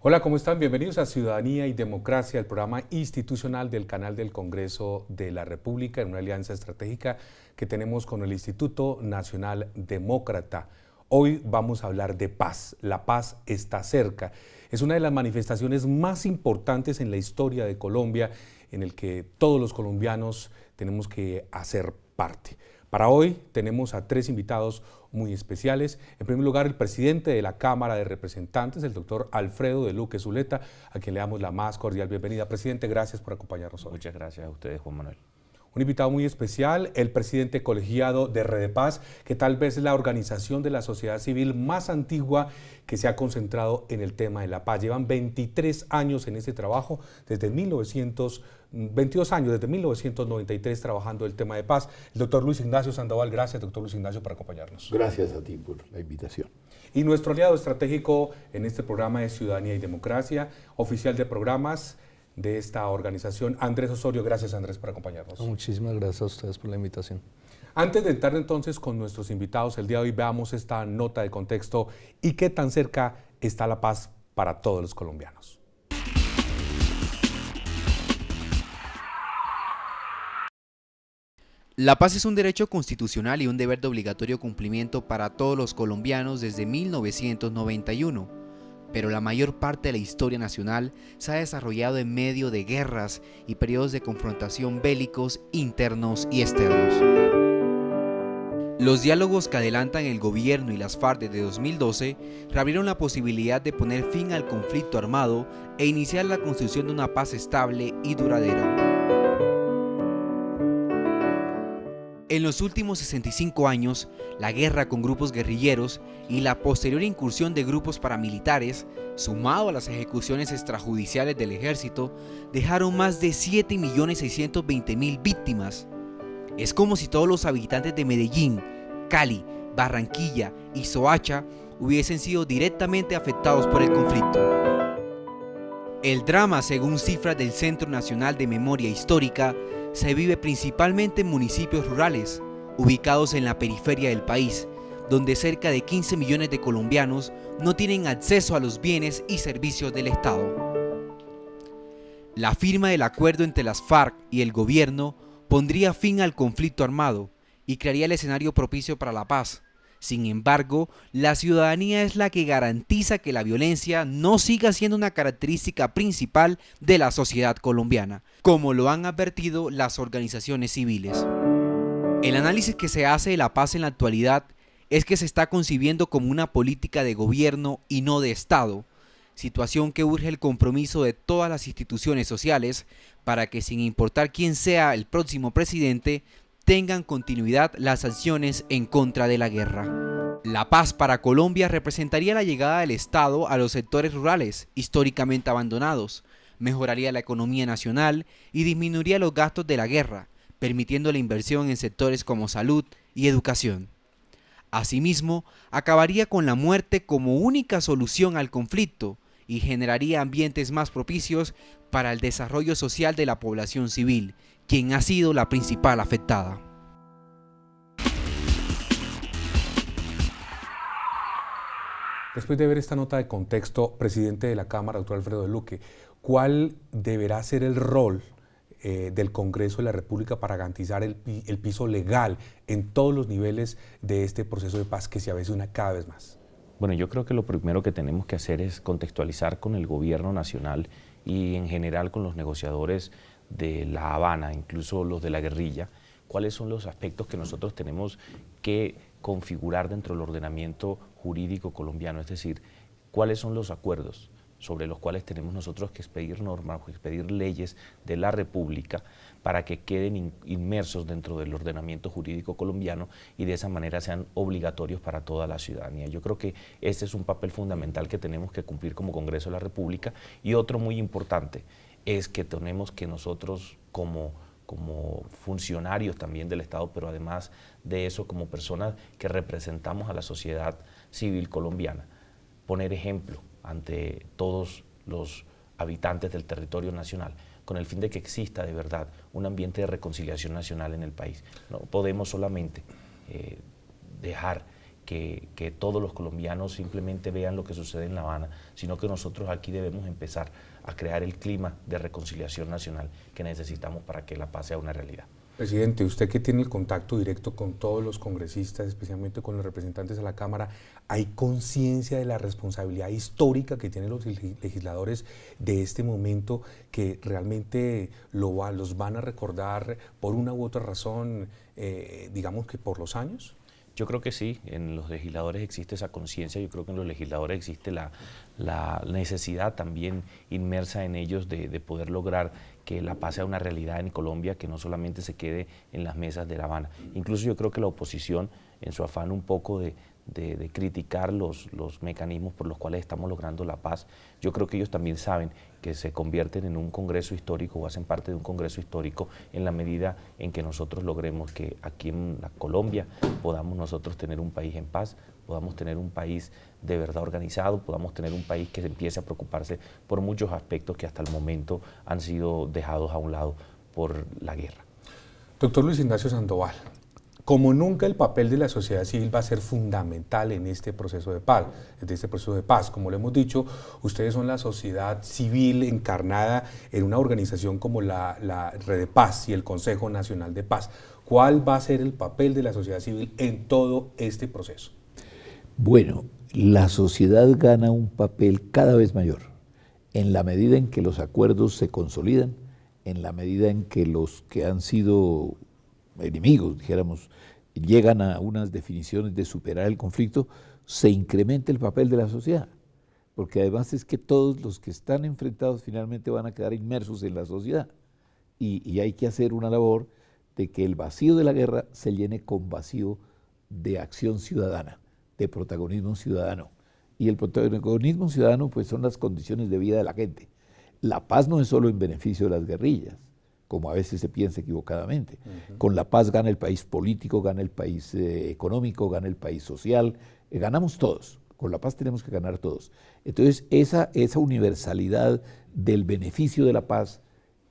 Hola, ¿cómo están? Bienvenidos a Ciudadanía y Democracia, el programa institucional del canal del Congreso de la República, en una alianza estratégica que tenemos con el Instituto Nacional Demócrata. Hoy vamos a hablar de paz. La paz está cerca. Es una de las manifestaciones más importantes en la historia de Colombia, en el que todos los colombianos tenemos que hacer parte. Para hoy tenemos a tres invitados muy especiales. En primer lugar, el presidente de la Cámara de Representantes, el doctor Alfredo de Luque Zuleta, a quien le damos la más cordial bienvenida. Presidente, gracias por acompañarnos hoy. Muchas gracias a ustedes, Juan Manuel. Un invitado muy especial, el presidente colegiado de Redepaz, que tal vez es la organización de la sociedad civil más antigua que se ha concentrado en el tema de la paz. Llevan 23 años en este trabajo, desde 22 años, desde 1993 trabajando el tema de paz. El doctor Luis Ignacio Sandoval, gracias, doctor Luis Ignacio, por acompañarnos. Gracias a ti por la invitación. Y nuestro aliado estratégico en este programa es Ciudadanía y Democracia, oficial de programas de esta organización, Andrés Osorio. Gracias, Andrés, por acompañarnos. Muchísimas gracias a ustedes por la invitación. Antes de entrar entonces con nuestros invitados el día de hoy, veamos esta nota de contexto y qué tan cerca está la paz para todos los colombianos. La paz es un derecho constitucional y un deber de obligatorio cumplimiento para todos los colombianos desde 1991. Pero la mayor parte de la historia nacional se ha desarrollado en medio de guerras y periodos de confrontación bélicos internos y externos. Los diálogos que adelantan el gobierno y las FARC desde 2012 reabrieron la posibilidad de poner fin al conflicto armado e iniciar la construcción de una paz estable y duradera. En los últimos 65 años, la guerra con grupos guerrilleros y la posterior incursión de grupos paramilitares, sumado a las ejecuciones extrajudiciales del ejército, dejaron más de 7.620.000 víctimas. Es como si todos los habitantes de Medellín, Cali, Barranquilla y Soacha hubiesen sido directamente afectados por el conflicto. El drama, según cifras del Centro Nacional de Memoria Histórica, se vive principalmente en municipios rurales, ubicados en la periferia del país, donde cerca de 15 millones de colombianos no tienen acceso a los bienes y servicios del Estado. La firma del acuerdo entre las FARC y el gobierno pondría fin al conflicto armado y crearía el escenario propicio para la paz. Sin embargo, la ciudadanía es la que garantiza que la violencia no siga siendo una característica principal de la sociedad colombiana, como lo han advertido las organizaciones civiles. El análisis que se hace de la paz en la actualidad es que se está concibiendo como una política de gobierno y no de Estado, situación que urge el compromiso de todas las instituciones sociales para que, sin importar quién sea el próximo presidente, tengan continuidad las sanciones en contra de la guerra. La paz para Colombia representaría la llegada del Estado a los sectores rurales históricamente abandonados, mejoraría la economía nacional y disminuiría los gastos de la guerra, permitiendo la inversión en sectores como salud y educación. Asimismo, acabaría con la muerte como única solución al conflicto y generaría ambientes más propicios para el desarrollo social de la población civil, quien ha sido la principal afectada. Después de ver esta nota de contexto, presidente de la Cámara, doctor Alfredo de Luque, ¿cuál deberá ser el rol del Congreso de la República para garantizar el piso legal en todos los niveles de este proceso de paz que se avecina cada vez más? Bueno, yo creo que lo primero que tenemos que hacer es contextualizar con el gobierno nacional y en general con los negociadores de La Habana, incluso los de la guerrilla, cuáles son los aspectos que nosotros tenemos que configurar dentro del ordenamiento jurídico colombiano, es decir, cuáles son los acuerdos sobre los cuales tenemos nosotros que expedir normas o expedir leyes de la República para que queden inmersos dentro del ordenamiento jurídico colombiano y de esa manera sean obligatorios para toda la ciudadanía. Yo creo que este es un papel fundamental que tenemos que cumplir como Congreso de la República, y otro muy importante es que tenemos que nosotros como funcionarios también del Estado, pero además de eso como personas que representamos a la sociedad civil colombiana, poner ejemplo ante todos los habitantes del territorio nacional, con el fin de que exista de verdad un ambiente de reconciliación nacional en el país. No podemos solamente dejar que todos los colombianos simplemente vean lo que sucede en La Habana, sino que nosotros aquí debemos empezar a crear el clima de reconciliación nacional que necesitamos para que la paz sea una realidad. Presidente, usted que tiene el contacto directo con todos los congresistas, especialmente con los representantes de la Cámara, ¿hay conciencia de la responsabilidad histórica que tienen los legisladores de este momento, que realmente los van a recordar por una u otra razón, digamos que por los años? Yo creo que sí, en los legisladores existe esa conciencia, yo creo que en los legisladores existe la necesidad también inmersa en ellos de poder lograr que la paz sea una realidad en Colombia, que no solamente se quede en las mesas de La Habana. Incluso yo creo que la oposición, en su afán un poco de criticar los mecanismos por los cuales estamos logrando la paz, yo creo que ellos también saben que se convierten en un congreso histórico o hacen parte de un congreso histórico en la medida en que nosotros logremos que aquí en la Colombia podamos nosotros tener un país en paz, podamos tener un país de verdad organizado, podamos tener un país que empiece a preocuparse por muchos aspectos que hasta el momento han sido dejados a un lado por la guerra. Doctor Luis Ignacio Sandoval, como nunca el papel de la sociedad civil va a ser fundamental en este proceso de paz, como lo hemos dicho, ustedes son la sociedad civil encarnada en una organización como la Red de Paz y el Consejo Nacional de Paz. ¿Cuál va a ser el papel de la sociedad civil en todo este proceso? Bueno, la sociedad gana un papel cada vez mayor en la medida en que los acuerdos se consolidan, en la medida en que los que han sido enemigos, dijéramos, llegan a unas definiciones de superar el conflicto, se incrementa el papel de la sociedad, porque además es que todos los que están enfrentados finalmente van a quedar inmersos en la sociedad y hay que hacer una labor de que el vacío de la guerra se llene con vacío de acción ciudadana, de protagonismo ciudadano. Y el protagonismo ciudadano pues son las condiciones de vida de la gente. La paz no es solo en beneficio de las guerrillas, como a veces se piensa equivocadamente. Con la paz gana el país político, gana el país económico, gana el país social, ganamos todos. Con la paz tenemos que ganar todos. Entonces, esa universalidad del beneficio de la paz,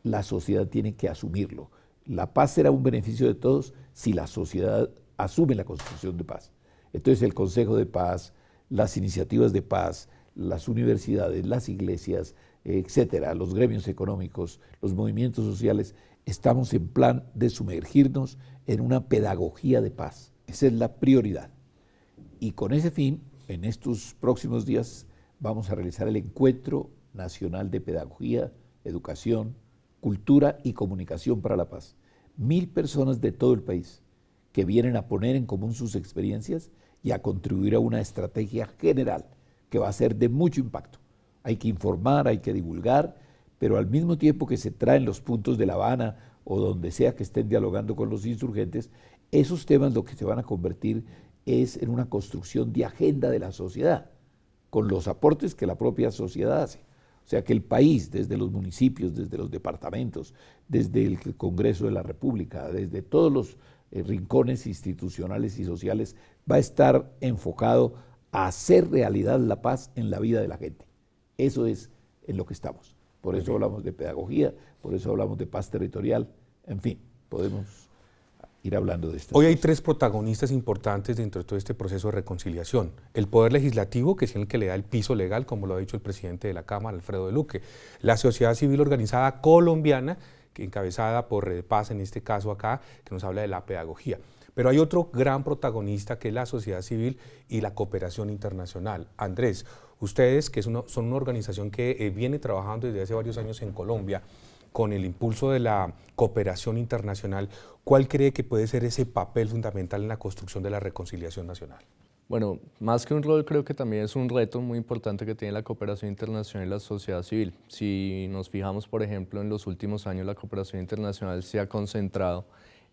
la sociedad tiene que asumirlo. La paz será un beneficio de todos si la sociedad asume la construcción de paz. Entonces, el Consejo de Paz, las iniciativas de paz, las universidades, las iglesias, etcétera, los gremios económicos, los movimientos sociales, estamos en plan de sumergirnos en una pedagogía de paz. Esa es la prioridad. Y con ese fin, en estos próximos días, vamos a realizar el Encuentro Nacional de Pedagogía, Educación, Cultura y Comunicación para la Paz. 1000 personas de todo el país que vienen a poner en común sus experiencias y a contribuir a una estrategia general que va a ser de mucho impacto. Hay que informar, hay que divulgar, pero al mismo tiempo que se traen los puntos de La Habana o donde sea que estén dialogando con los insurgentes, esos temas lo que se van a convertir es en una construcción de agenda de la sociedad, con los aportes que la propia sociedad hace. O sea que el país, desde los municipios, desde los departamentos, desde el Congreso de la República, desde todos los rincones institucionales y sociales, va a estar enfocado a hacer realidad la paz en la vida de la gente. Eso es en lo que estamos. Por eso hablamos de pedagogía, por eso hablamos de paz territorial, en fin, podemos ir hablando de esto. Hoy hay 3 protagonistas importantes dentro de todo este proceso de reconciliación. El Poder Legislativo, que es el que le da el piso legal, como lo ha dicho el presidente de la Cámara, Alfredo de Luque. La sociedad civil organizada colombiana, que encabezada por Red de Paz, en este caso acá, que nos habla de la pedagogía. Pero hay otro gran protagonista que es la sociedad civil y la cooperación internacional. Andrés, ustedes que son una organización que viene trabajando desde hace varios años en Colombia con el impulso de la cooperación internacional, ¿cuál cree que puede ser ese papel fundamental en la construcción de la reconciliación nacional? Bueno, más que un rol, creo que también es un reto muy importante que tiene la cooperación internacional y la sociedad civil. Si nos fijamos, por ejemplo, en los últimos años la cooperación internacional se ha concentrado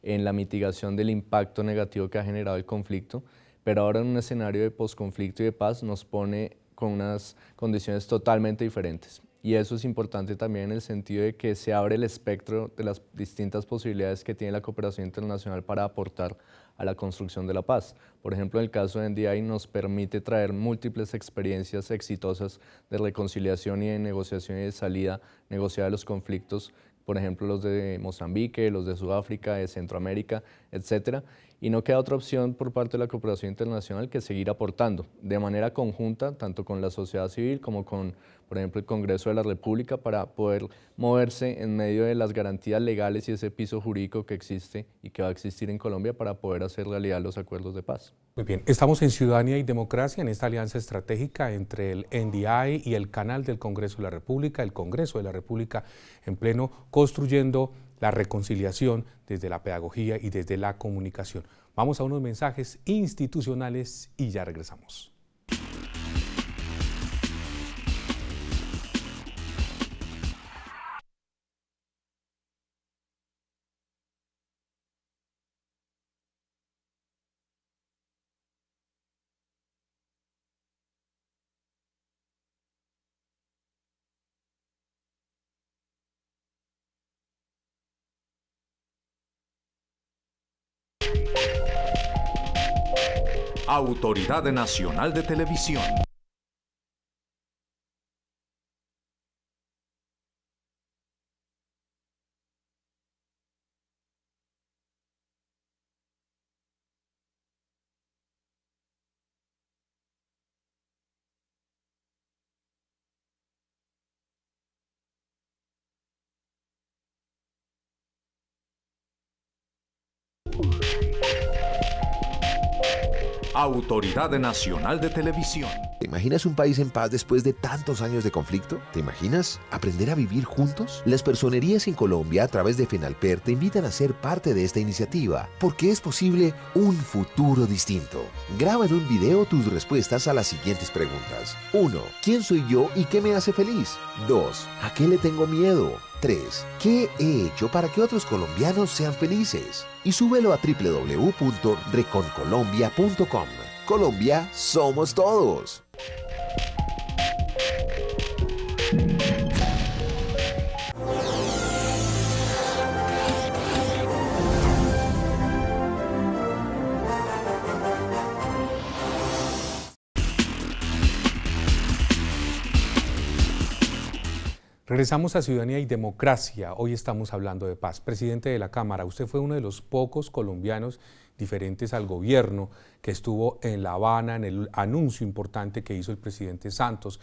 en la mitigación del impacto negativo que ha generado el conflicto, pero ahora en un escenario de posconflicto y de paz nos pone con unas condiciones totalmente diferentes. Y eso es importante también en el sentido de que se abre el espectro de las distintas posibilidades que tiene la cooperación internacional para aportar a la construcción de la paz. Por ejemplo, en el caso de NDI nos permite traer múltiples experiencias exitosas de reconciliación y de negociación y de salida negociada de los conflictos, por ejemplo, los de Mozambique, los de Sudáfrica, de Centroamérica, etcétera. Y no queda otra opción por parte de la cooperación internacional que seguir aportando de manera conjunta, tanto con la sociedad civil como con, por ejemplo, el Congreso de la República, para poder moverse en medio de las garantías legales y ese piso jurídico que existe y que va a existir en Colombia para poder hacer realidad los acuerdos de paz. Muy bien, estamos en Ciudadanía y Democracia, en esta alianza estratégica entre el NDI y el canal del Congreso de la República, el Congreso de la República en pleno, construyendo la reconciliación desde la pedagogía y desde la comunicación. Vamos a unos mensajes institucionales y ya regresamos. Autoridad Nacional de Televisión. Autoridad Nacional de Televisión. ¿Te imaginas un país en paz después de tantos años de conflicto? ¿Te imaginas aprender a vivir juntos? Las personerías en Colombia a través de FENALPER te invitan a ser parte de esta iniciativa, porque es posible un futuro distinto. Graba en un video tus respuestas a las siguientes preguntas. 1. ¿Quién soy yo y qué me hace feliz? 2. ¿A qué le tengo miedo? 3. ¿Qué he hecho para que otros colombianos sean felices? Y súbelo a www.reconcolombia.com. Colombia somos todos. Regresamos a Ciudadanía y Democracia. Hoy estamos hablando de paz. Presidente de la Cámara, usted fue uno de los pocos colombianos diferentes al gobierno que estuvo en La Habana en el anuncio importante que hizo el presidente Santos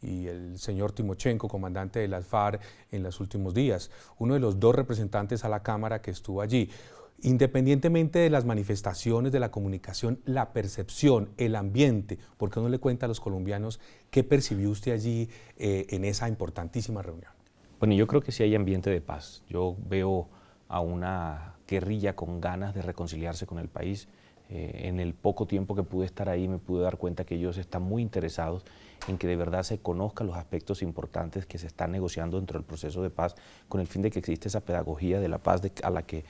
y el señor Timochenko, comandante de las FARC, en los últimos días. Uno de los dos representantes a la Cámara que estuvo allí. Independientemente de las manifestaciones, de la comunicación, la percepción, el ambiente, ¿por qué no le cuenta a los colombianos qué percibió usted allí en esa importantísima reunión? Bueno, yo creo que sí hay ambiente de paz. Yo veo a una guerrilla con ganas de reconciliarse con el país. En el poco tiempo que pude estar ahí me pude dar cuenta que ellos están muy interesados en que de verdad se conozcan los aspectos importantes que se están negociando dentro del proceso de paz, con el fin de que existe esa pedagogía de la paz a la que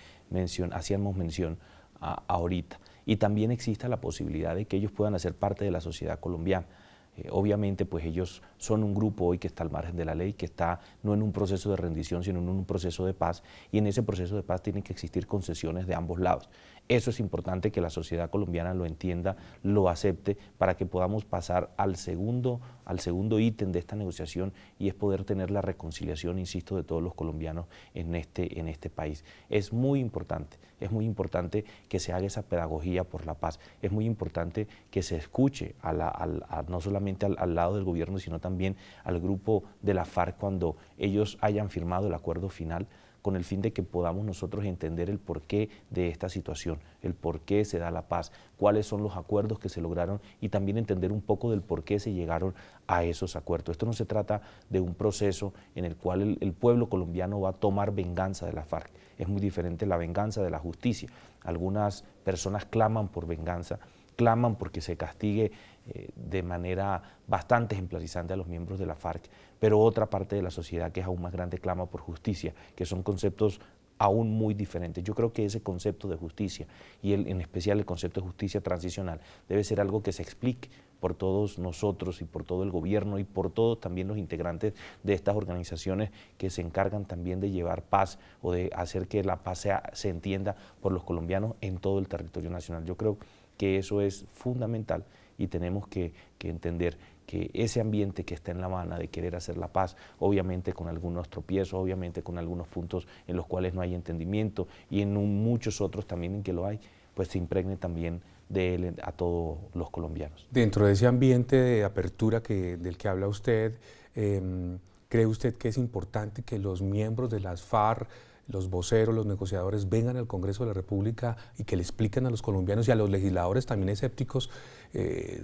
hacíamos mención ahorita. Y también exista la posibilidad de que ellos puedan hacer parte de la sociedad colombiana. Obviamente, pues ellos son un grupo hoy que está al margen de la ley, que está no en un proceso de rendición, sino en un proceso de paz, y en ese proceso de paz tienen que existir concesiones de ambos lados. Eso es importante que la sociedad colombiana lo entienda, lo acepte, para que podamos pasar al segundo ítem de esta negociación, y es poder tener la reconciliación, insisto, de todos los colombianos en este país. Es muy importante que se haga esa pedagogía por la paz, es muy importante que se escuche no solamente al lado del gobierno, sino también al grupo de la FARC cuando ellos hayan firmado el acuerdo final, con el fin de que podamos nosotros entender el porqué de esta situación, el por qué se da la paz, cuáles son los acuerdos que se lograron, y también entender un poco del por qué se llegaron a esos acuerdos. Esto no se trata de un proceso en el cual el pueblo colombiano va a tomar venganza de la FARC. Es muy diferente la venganza de la justicia. Algunas personas claman por venganza, claman porque se castigue de manera bastante ejemplarizante a los miembros de la FARC, pero otra parte de la sociedad, que es aún más grande, clama por justicia, que son conceptos aún muy diferentes. Yo creo que ese concepto de justicia, y en especial el concepto de justicia transicional, debe ser algo que se explique por todos nosotros y por todo el gobierno y por todos también los integrantes de estas organizaciones que se encargan también de llevar paz o de hacer que la paz se entienda por los colombianos en todo el territorio nacional. Yo creo que eso es fundamental, y tenemos que entender que ese ambiente que está en La Habana de querer hacer la paz, obviamente con algunos tropiezos, obviamente con algunos puntos en los cuales no hay entendimiento, y en muchos otros también en que lo hay, pues se impregne también de él a todos los colombianos. Dentro de ese ambiente de apertura del que habla usted, ¿cree usted que es importante que los miembros de las FARC, los voceros, los negociadores vengan al Congreso de la República y que le expliquen a los colombianos y a los legisladores también escépticos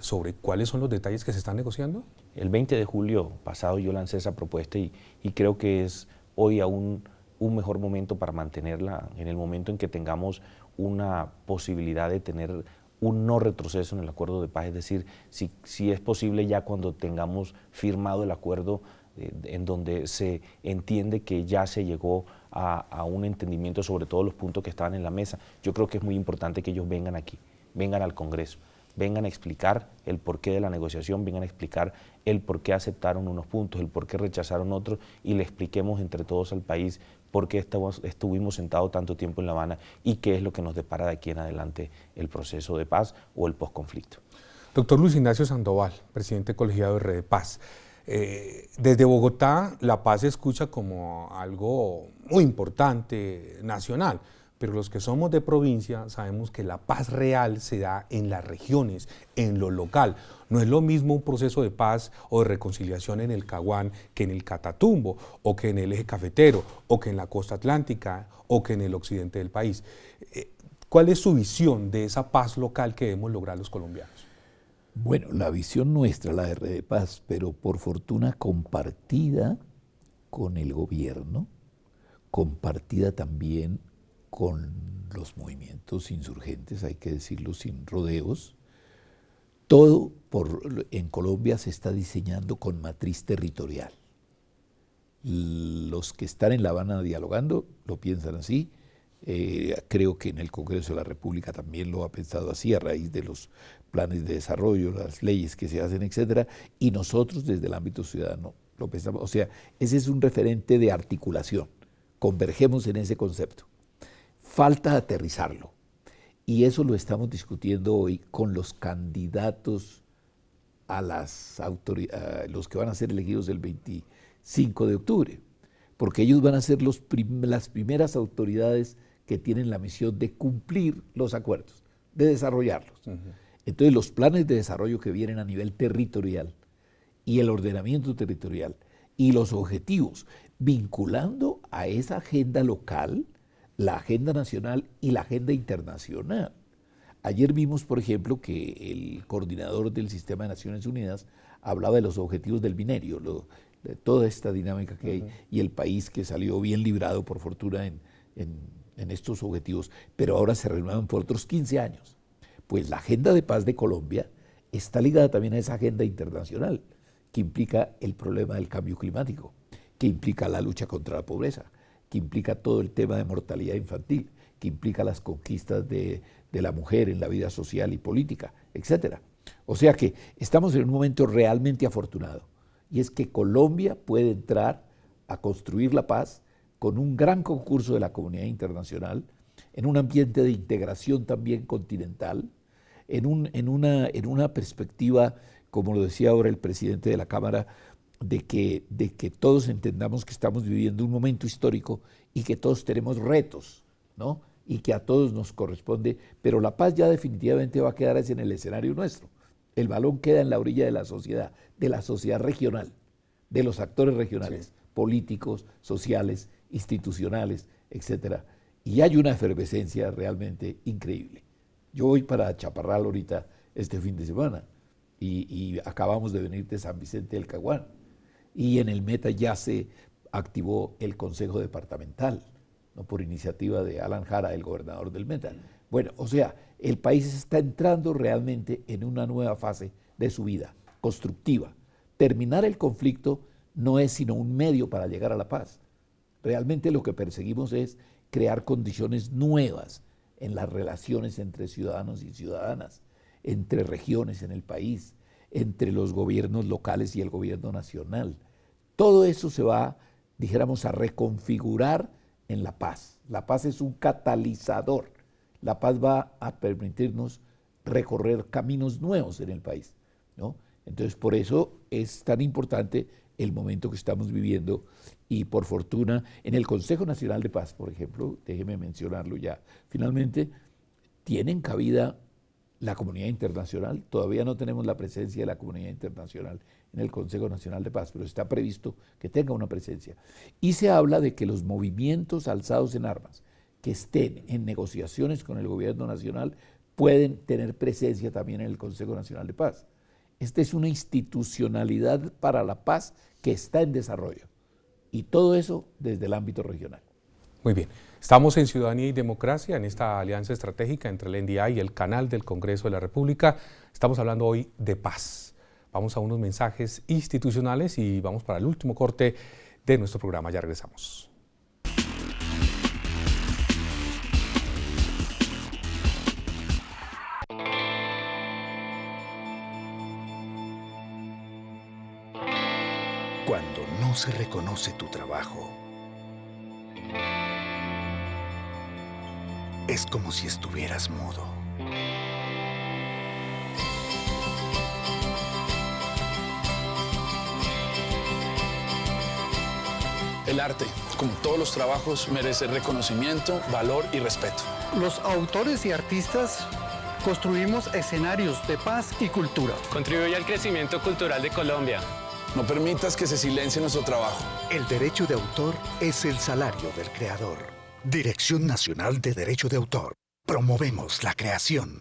sobre cuáles son los detalles que se están negociando? El 20 de julio pasado yo lancé esa propuesta y creo que es hoy aún un mejor momento para mantenerla en el momento en que tengamos una posibilidad de tener un no retroceso en el acuerdo de paz, es decir, si es posible ya cuando tengamos firmado el acuerdo en donde se entiende que ya se llegó a un entendimiento sobre todos los puntos que estaban en la mesa. Yo creo que es muy importante que ellos vengan aquí, vengan al Congreso, vengan a explicar el porqué de la negociación, vengan a explicar el por qué aceptaron unos puntos, el por qué rechazaron otros y le expliquemos entre todos al país por qué estuvimos sentados tanto tiempo en La Habana y qué es lo que nos depara de aquí en adelante el proceso de paz o el posconflicto. Doctor Luis Ignacio Sandoval, presidente colegiado de Red Paz. Desde Bogotá, la paz se escucha como algo muy importante, nacional, pero los que somos de provincia sabemos que la paz real se da en las regiones, en lo local. No es lo mismo un proceso de paz o de reconciliación en el Caguán que en el Catatumbo, o que en el eje cafetero, o que en la costa atlántica, o que en el occidente del país. ¿Cuál es su visión de esa paz local que debemos lograr los colombianos? Bueno, la visión nuestra, la de Red Paz, pero por fortuna compartida con el gobierno, compartida también con los movimientos insurgentes, hay que decirlo sin rodeos. Todo en Colombia se está diseñando con matriz territorial. Los que están en La Habana dialogando lo piensan así. Creo que en el Congreso de la República también lo ha pensado así a raíz de los planes de desarrollo, las leyes que se hacen, etcétera, y nosotros desde el ámbito ciudadano lo pensamos. O sea, ese es un referente de articulación. Convergemos en ese concepto. Falta aterrizarlo. Y eso lo estamos discutiendo hoy con los candidatos a los que van a ser elegidos el 25 de octubre, porque ellos van a ser las primeras autoridades que tienen la misión de cumplir los acuerdos, de desarrollarlos. Entonces los planes de desarrollo que vienen a nivel territorial y el ordenamiento territorial y los objetivos, vinculando a esa agenda local, la agenda nacional y la agenda internacional. Ayer vimos, por ejemplo, que el coordinador del Sistema de Naciones Unidas hablaba de los objetivos del minerio, de toda esta dinámica que hay, y el país que salió bien librado, por fortuna, en estos objetivos, pero ahora se renuevan por otros 15 años. Pues la agenda de paz de Colombia está ligada también a esa agenda internacional, que implica el problema del cambio climático, que implica la lucha contra la pobreza, que implica todo el tema de mortalidad infantil, que implica las conquistas de la mujer en la vida social y política, etc. O sea que estamos en un momento realmente afortunado, y es que Colombia puede entrar a construir la paz con un gran concurso de la comunidad internacional, en un ambiente de integración también continental, en una perspectiva, como lo decía ahora el presidente de la Cámara, de que todos entendamos que estamos viviendo un momento histórico y que todos tenemos retos, ¿no? Y que a todos nos corresponde, pero la paz ya definitivamente va a quedar en el escenario nuestro. El balón queda en la orilla de la sociedad regional, de los actores regionales, sí, políticos, sociales, institucionales, etcétera. Y hay una efervescencia realmente increíble. Yo voy para Chaparral ahorita este fin de semana y acabamos de venir de San Vicente del Caguán, y en el Meta ya se activó el Consejo Departamental, ¿no? Por iniciativa de Alan Jara, el gobernador del Meta. Bueno, o sea, el país está entrando realmente en una nueva fase de su vida constructiva. Terminar el conflicto no es sino un medio para llegar a la paz. Realmente lo que perseguimos es crear condiciones nuevas en las relaciones entre ciudadanos y ciudadanas, entre regiones en el país, entre los gobiernos locales y el gobierno nacional. Todo eso se va, dijéramos, a reconfigurar en la paz. La paz es un catalizador. La paz va a permitirnos recorrer caminos nuevos en el país, ¿no? Entonces, por eso es tan importante el momento que estamos viviendo, y por fortuna, en el Consejo Nacional de Paz, por ejemplo, déjeme mencionarlo ya, finalmente, tienen cabida la comunidad internacional. Todavía no tenemos la presencia de la comunidad internacional en el Consejo Nacional de Paz, pero está previsto que tenga una presencia. Y se habla de que los movimientos alzados en armas que estén en negociaciones con el gobierno nacional pueden tener presencia también en el Consejo Nacional de Paz. Esta es una institucionalidad para la paz que está en desarrollo. Y todo eso desde el ámbito regional. Muy bien. Estamos en Ciudadanía y Democracia, en esta alianza estratégica entre el NDI y el canal del Congreso de la República. Estamos hablando hoy de paz. Vamos a unos mensajes institucionales y vamos para el último corte de nuestro programa. Ya regresamos. Cuando no se reconoce tu trabajo, es como si estuvieras mudo. El arte, como todos los trabajos, merece reconocimiento, valor y respeto. Los autores y artistas construimos escenarios de paz y cultura. Contribuye al crecimiento cultural de Colombia. No permitas que se silencie nuestro trabajo. El derecho de autor es el salario del creador. Dirección Nacional de Derecho de Autor. Promovemos la creación.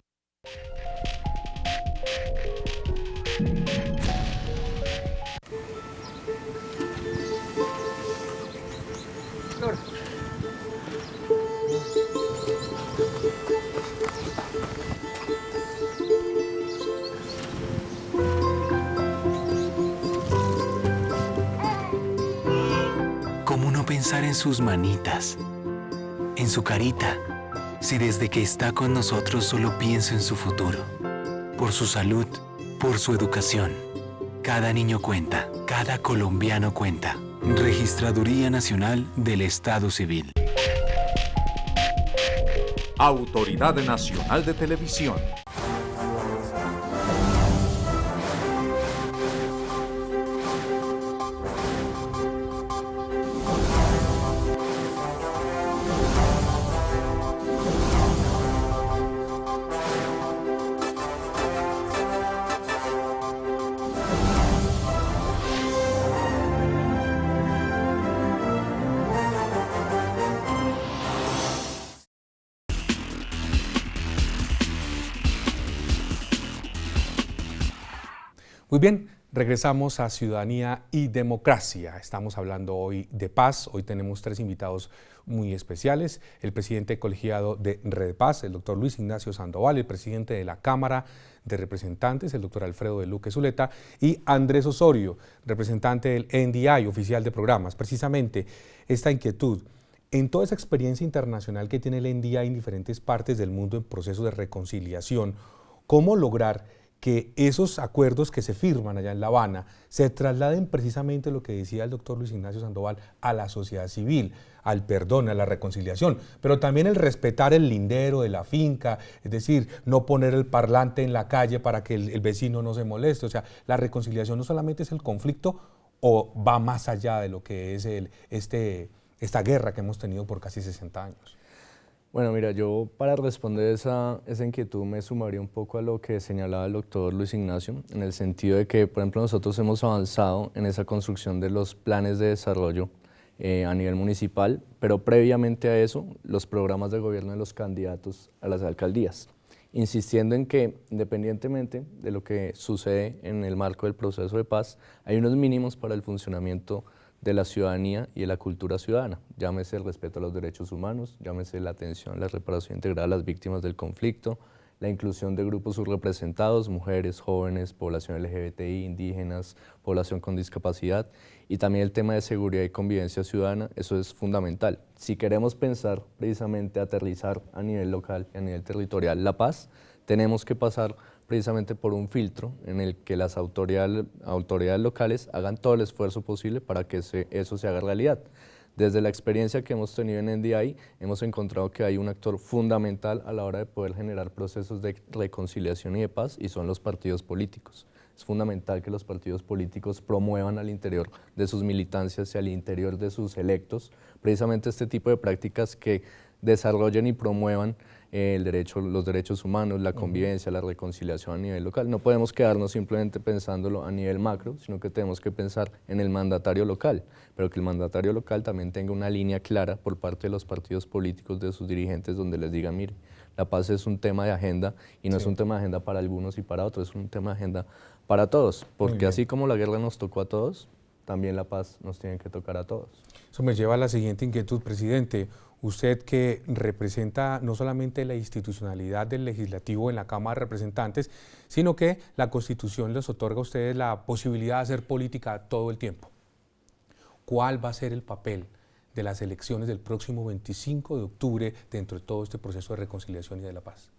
¿Cómo no pensar en sus manitas, en su carita, si desde que está con nosotros solo pienso en su futuro? Por su salud, por su educación. Cada niño cuenta, cada colombiano cuenta. Registraduría Nacional del Estado Civil. Autoridad Nacional de Televisión. Muy bien, regresamos a Ciudadanía y Democracia. Estamos hablando hoy de paz. Hoy tenemos tres invitados muy especiales. El presidente colegiado de Red Paz, el doctor Luis Ignacio Sandoval, el presidente de la Cámara de Representantes, el doctor Alfredo de Luque Zuleta, y Andrés Osorio, representante del NDI, oficial de programas. Precisamente esta inquietud, en toda esa experiencia internacional que tiene el NDI en diferentes partes del mundo en procesos de reconciliación, ¿cómo lograr que esos acuerdos que se firman allá en La Habana se trasladen precisamente, lo que decía el doctor Luis Ignacio Sandoval, a la sociedad civil, al perdón, a la reconciliación, pero también el respetar el lindero de la finca, es decir, no poner el parlante en la calle para que el vecino no se moleste? O sea, la reconciliación no solamente es el conflicto, o va más allá de lo que es esta guerra que hemos tenido por casi 60 años. Bueno, mira, yo para responder esa inquietud me sumaría un poco a lo que señalaba el doctor Luis Ignacio, en el sentido de que, por ejemplo, nosotros hemos avanzado en esa construcción de los planes de desarrollo a nivel municipal, pero previamente a eso, los programas de gobierno de los candidatos a las alcaldías, insistiendo en que, independientemente de lo que sucede en el marco del proceso de paz, hay unos mínimos para el funcionamiento de la ciudadanía y de la cultura ciudadana, llámese el respeto a los derechos humanos, llámese la atención, la reparación integral a las víctimas del conflicto, la inclusión de grupos subrepresentados, mujeres, jóvenes, población LGBTI, indígenas, población con discapacidad, y también el tema de seguridad y convivencia ciudadana. Eso es fundamental. Si queremos pensar precisamente aterrizar a nivel local y a nivel territorial la paz, tenemos que pasar precisamente por un filtro en el que las autoridades locales hagan todo el esfuerzo posible para que eso se haga realidad. Desde la experiencia que hemos tenido en NDI, hemos encontrado que hay un actor fundamental a la hora de poder generar procesos de reconciliación y de paz, y son los partidos políticos. Es fundamental que los partidos políticos promuevan al interior de sus militancias y al interior de sus electos precisamente este tipo de prácticas que desarrollen y promuevan los derechos humanos, la convivencia, la reconciliación a nivel local. No podemos quedarnos simplemente pensándolo a nivel macro, sino que tenemos que pensar en el mandatario local, pero que el mandatario local también tenga una línea clara por parte de los partidos políticos, de sus dirigentes, donde les diga, mire, la paz es un tema de agenda y no es un tema de agenda para algunos y para otros, es un tema de agenda para todos, porque así como la guerra nos tocó a todos, también la paz nos tiene que tocar a todos. Eso me lleva a la siguiente inquietud, presidente. Usted que representa no solamente la institucionalidad del legislativo en la Cámara de Representantes, sino que la Constitución les otorga a ustedes la posibilidad de hacer política todo el tiempo. ¿Cuál va a ser el papel de las elecciones del próximo 25 de octubre dentro de todo este proceso de reconciliación y de la paz?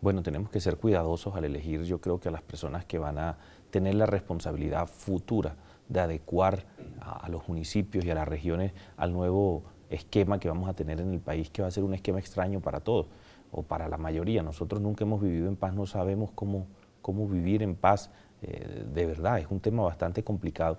Bueno, tenemos que ser cuidadosos al elegir, yo creo que a las personas que van a tener la responsabilidad futura de adecuar a los municipios y a las regiones al nuevo esquema que vamos a tener en el país, que va a ser un esquema extraño para todos, o para la mayoría. Nosotros nunca hemos vivido en paz, no sabemos cómo vivir en paz de verdad. Es un tema bastante complicado,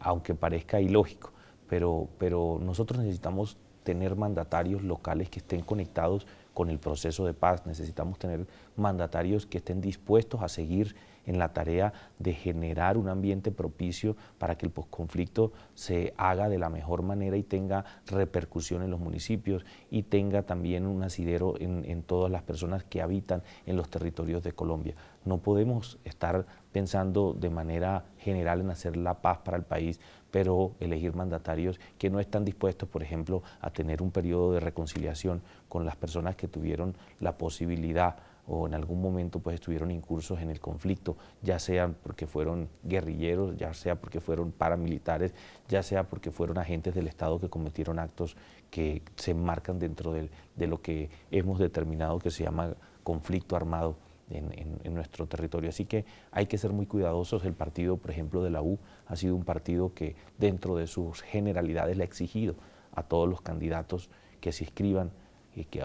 aunque parezca ilógico, pero nosotros necesitamos tener mandatarios locales que estén conectados con el proceso de paz. Necesitamos tener mandatarios que estén dispuestos a seguir en la tarea de generar un ambiente propicio para que el posconflicto se haga de la mejor manera y tenga repercusión en los municipios y tenga también un asidero en todas las personas que habitan en los territorios de Colombia. No podemos estar pensando de manera general en hacer la paz para el país, pero elegir mandatarios que no están dispuestos, por ejemplo, a tener un periodo de reconciliación con las personas que tuvieron la posibilidad o en algún momento pues estuvieron incursos en el conflicto, ya sea porque fueron guerrilleros, ya sea porque fueron paramilitares, ya sea porque fueron agentes del Estado que cometieron actos que se enmarcan dentro de lo que hemos determinado que se llama conflicto armado en nuestro territorio. Así que hay que ser muy cuidadosos. El partido, por ejemplo, de la U ha sido un partido que dentro de sus generalidades le ha exigido a todos los candidatos que se inscriban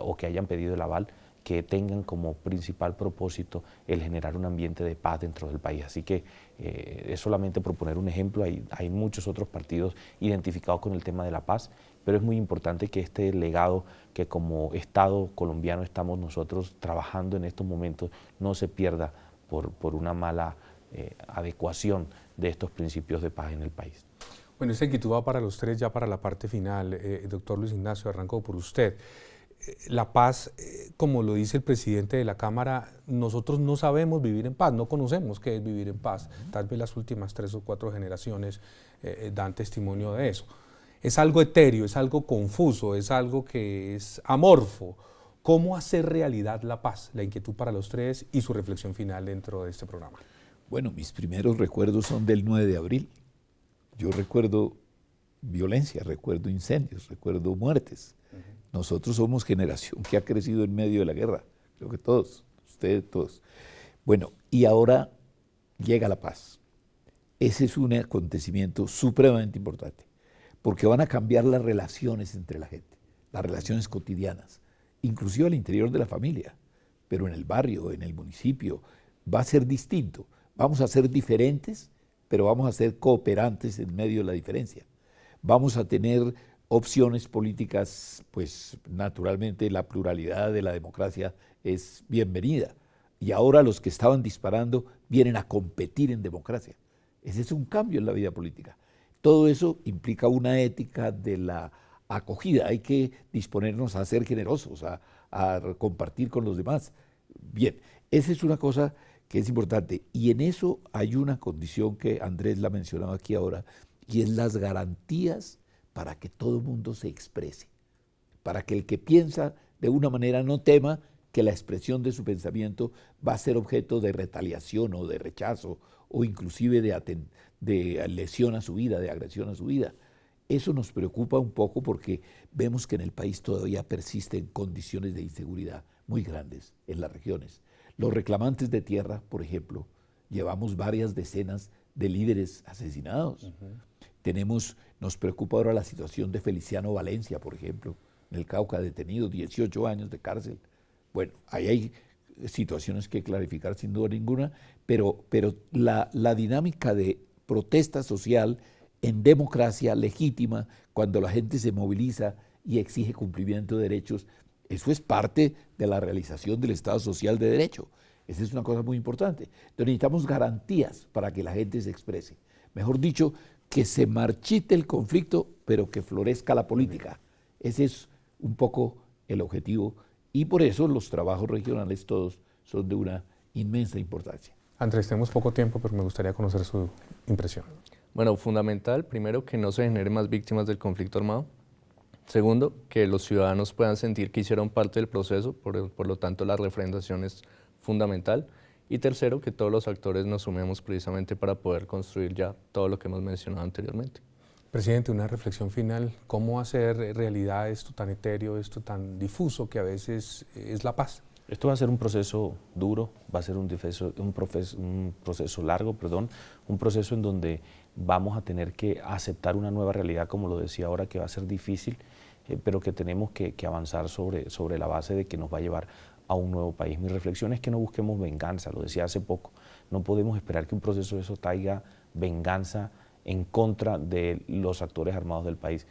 o que hayan pedido el aval, que tengan como principal propósito el generar un ambiente de paz dentro del país. Así que es solamente por poner un ejemplo, hay muchos otros partidos identificados con el tema de la paz, pero es muy importante que este legado que como Estado colombiano estamos nosotros trabajando en estos momentos no se pierda por una mala adecuación de estos principios de paz en el país. Bueno, esta inquietud va para los tres, ya para la parte final. Doctor Luis Ignacio, arranco por usted. La paz, como lo dice el presidente de la Cámara, nosotros no sabemos vivir en paz, no conocemos qué es vivir en paz. Tal vez las últimas 3 o 4 generaciones dan testimonio de eso. Es algo etéreo, es algo confuso, es algo que es amorfo. ¿Cómo hacer realidad la paz? La inquietud para los tres y su reflexión final dentro de este programa. Bueno, mis primeros recuerdos son del 9 de abril. Yo recuerdo violencia, recuerdo incendios, recuerdo muertes. Nosotros somos generación que ha crecido en medio de la guerra, creo que todos, ustedes todos. Bueno, y ahora llega la paz. Ese es un acontecimiento supremamente importante, porque van a cambiar las relaciones entre la gente, las relaciones cotidianas, inclusive al interior de la familia, pero en el barrio, en el municipio, va a ser distinto. Vamos a ser diferentes, pero vamos a ser cooperantes en medio de la diferencia. Vamos a tener opciones políticas, pues naturalmente la pluralidad de la democracia es bienvenida. Y ahora los que estaban disparando vienen a competir en democracia. Ese es un cambio en la vida política. Todo eso implica una ética de la acogida. Hay que disponernos a ser generosos, a compartir con los demás. Bien, esa es una cosa que es importante. Y en eso hay una condición que Andrés la mencionaba aquí ahora, y es las garantías para que todo el mundo se exprese, para que el que piensa de una manera no tema que la expresión de su pensamiento va a ser objeto de retaliación o de rechazo o inclusive de lesión a su vida, de agresión a su vida. Eso nos preocupa un poco porque vemos que en el país todavía persisten condiciones de inseguridad muy grandes en las regiones. Los reclamantes de tierra, por ejemplo, llevamos varias decenas de líderes asesinados. Nos preocupa ahora la situación de Feliciano Valencia, por ejemplo, en el Cauca, detenido, 18 años de cárcel. Bueno, ahí hay situaciones que clarificar sin duda ninguna, pero la dinámica de protesta social en democracia legítima, cuando la gente se moviliza y exige cumplimiento de derechos, Eso es parte de la realización del Estado Social de Derecho. Esa es una cosa muy importante. Entonces necesitamos garantías para que la gente se exprese. Mejor dicho, que se marchite el conflicto, pero que florezca la política. Ese es un poco el objetivo y por eso los trabajos regionales todos son de una inmensa importancia. Andrés, tenemos poco tiempo, pero me gustaría conocer su impresión. Bueno, fundamental, primero, que no se generen más víctimas del conflicto armado. Segundo, que los ciudadanos puedan sentir que hicieron parte del proceso, por lo tanto la refrendación es fundamental. Y tercero, que todos los actores nos sumemos precisamente para poder construir ya todo lo que hemos mencionado anteriormente. Presidente, una reflexión final, ¿cómo hacer realidad esto tan etéreo, esto tan difuso que a veces es la paz? Esto va a ser un proceso duro, va a ser un proceso largo, un proceso en donde vamos a tener que aceptar una nueva realidad, como lo decía ahora, que va a ser difícil, pero que tenemos que avanzar sobre la base de que nos va a llevar a un nuevo país. Mi reflexión es que no busquemos venganza, lo decía hace poco, no podemos esperar que un proceso de eso traiga venganza en contra de los actores armados del país.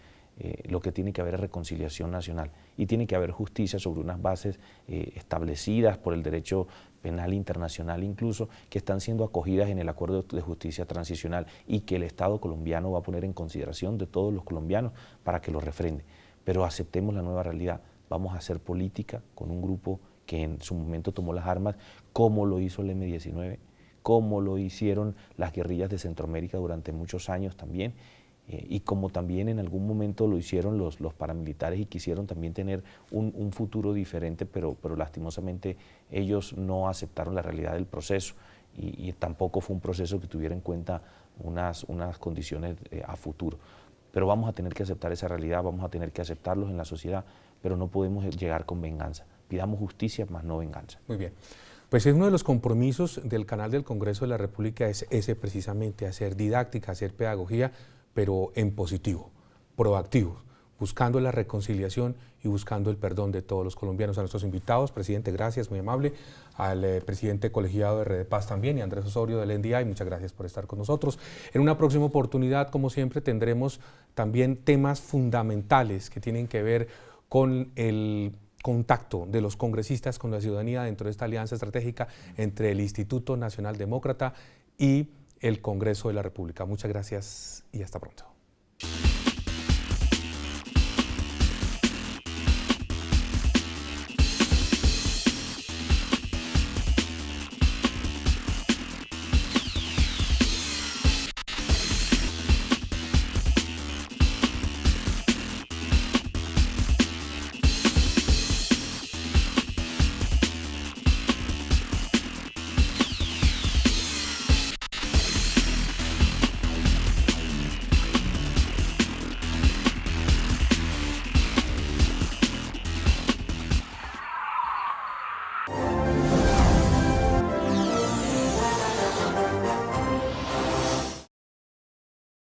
Lo que tiene que haber es reconciliación nacional y tiene que haber justicia sobre unas bases establecidas por el derecho penal internacional incluso, que están siendo acogidas en el Acuerdo de Justicia Transicional y que el Estado colombiano va a poner en consideración de todos los colombianos para que lo refrende. Pero aceptemos la nueva realidad, vamos a hacer política con un grupo que en su momento tomó las armas, como lo hizo el M-19, como lo hicieron las guerrillas de Centroamérica durante muchos años también, y como también en algún momento lo hicieron los paramilitares y quisieron también tener un futuro diferente, pero lastimosamente ellos no aceptaron la realidad del proceso y tampoco fue un proceso que tuviera en cuenta unas condiciones a futuro. Pero vamos a tener que aceptar esa realidad, vamos a tener que aceptarlos en la sociedad, pero no podemos llegar con venganza. Pidamos justicia, más no venganza. Muy bien. Pues uno de los compromisos del canal del Congreso de la República es ese precisamente, hacer didáctica, hacer pedagogía, pero en positivo, proactivo, buscando la reconciliación y buscando el perdón de todos los colombianos. A nuestros invitados, presidente, gracias, muy amable, al presidente colegiado de Red de Paz también y Andrés Osorio del NDI, muchas gracias por estar con nosotros. En una próxima oportunidad, como siempre, tendremos también temas fundamentales que tienen que ver con el contacto de los congresistas con la ciudadanía dentro de esta alianza estratégica entre el Instituto Nacional Demócrata y el Congreso de la República. Muchas gracias y hasta pronto.